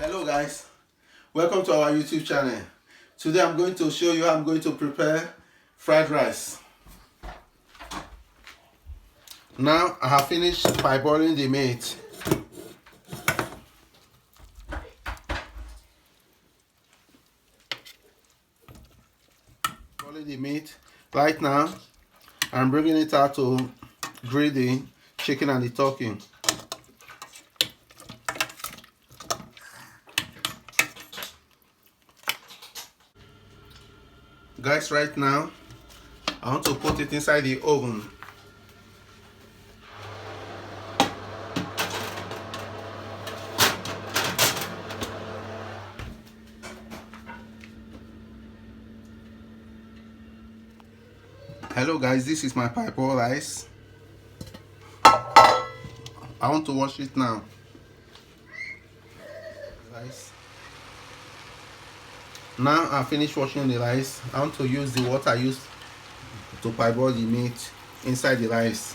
Hello guys, welcome to our YouTube channel. Today I'm going to show you how I'm going to prepare fried rice. Now I have finished boiling the meat. Boiling the meat. Right now I'm bringing it out to grill the chicken and the turkey. Guys, right now I want to put it inside the oven. Hello guys, this is my pineapple rice. I want to wash it now. Rice. Now I finished washing the rice. I want to use the water I used to parboil the meat inside the rice.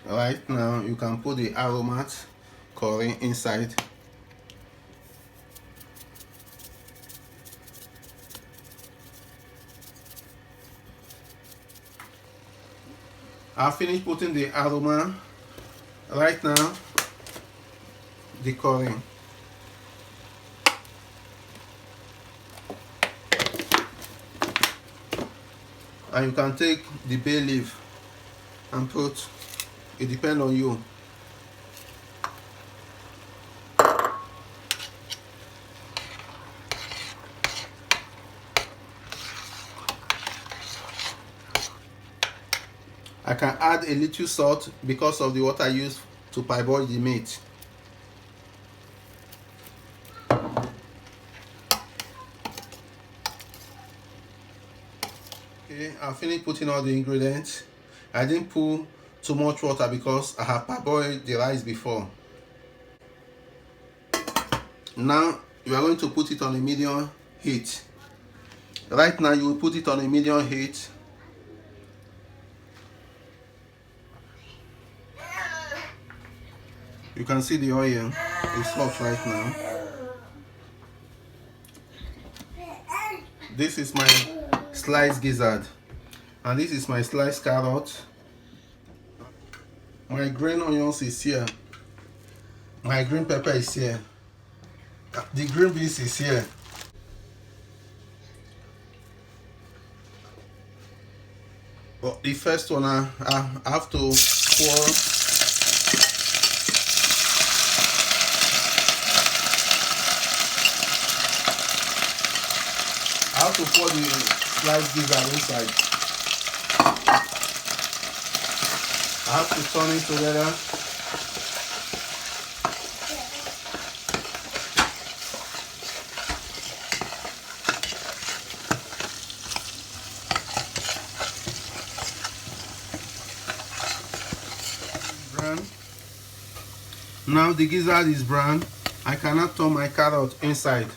Right now you can put the aromat curry inside. I finished putting the aroma. Right now the curry. And you can take the bay leaf and put. It depends on you. I can add a little salt because of the water I used to parboil the meat. Okay, I finished putting all the ingredients. I didn't put too much water because I have parboiled the rice before. Now you are going to put it on a medium heat. Right now you will put it on a medium heat. You can see the oil is hot right now. This is my sliced gizzard and this is my sliced carrot. My green onions is here. My green pepper is here. The green beans is here. But the first one I have to pour. I have to pour the sliced gizzard inside. I have to turn it together. Brown. Now the gizzard is brown. I cannot turn my carrot inside.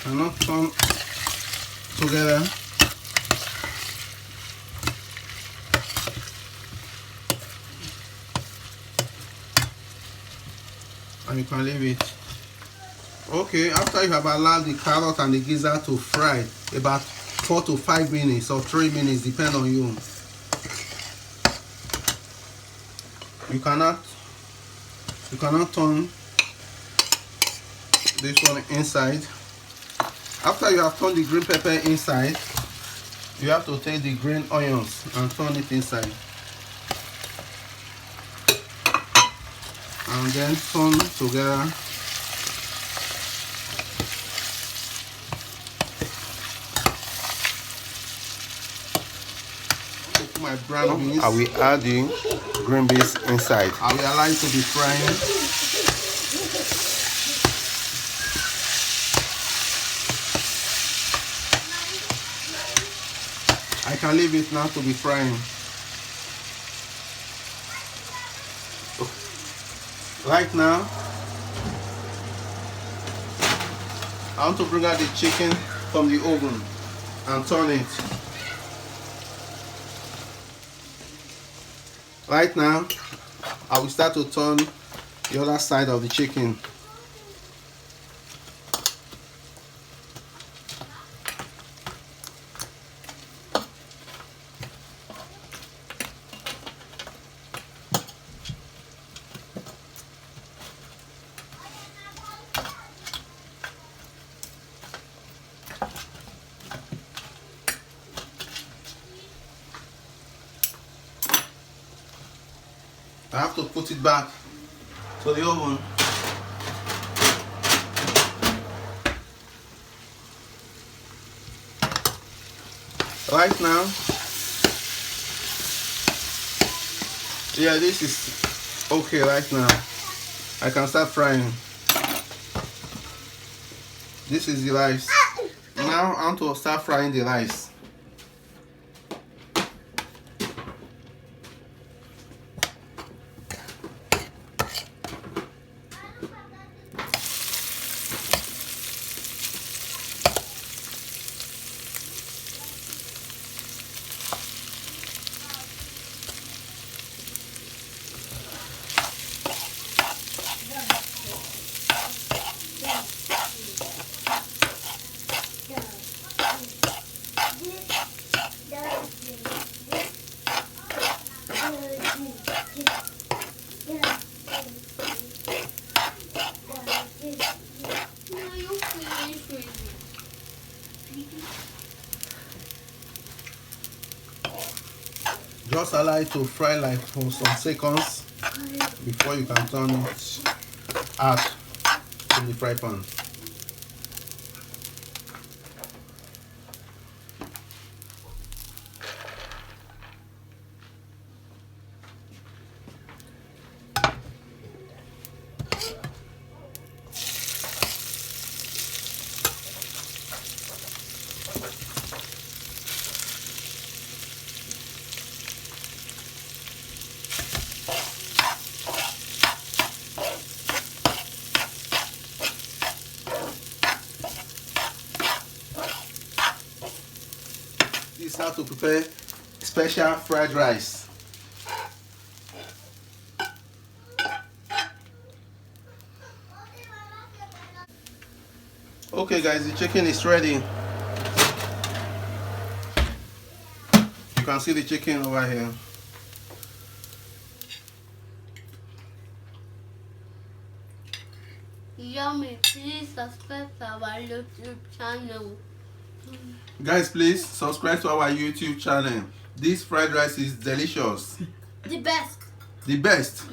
Cannot turn together. And you can leave it. Okay, after you have allowed the carrot and the gizzard to fry about 4 to 5 minutes or 3 minutes, depend on you. You cannot turn this one inside. After you have turned the green pepper inside, you have to take the green onions and turn it inside. And then turn together. Put my brown beans. I will add the green beans inside. I will allow it to be frying. I can leave it now to be frying. Right now, I want to bring out the chicken from the oven and turn it. Right now, I will start to turn the other side of the chicken. I have to put it back to the oven. Right now, yeah, this is okay right now. I can start frying. This is the rice. Now I want to start frying the rice. Just allow it to fry like for some seconds before you can turn it out from the fry pan. This is how to prepare special fried rice. Okay guys, the chicken is ready. You can see the chicken over here. Yummy, please subscribe to our YouTube channel. Guys, please subscribe to our YouTube channel. This fried rice is delicious. The best. The best.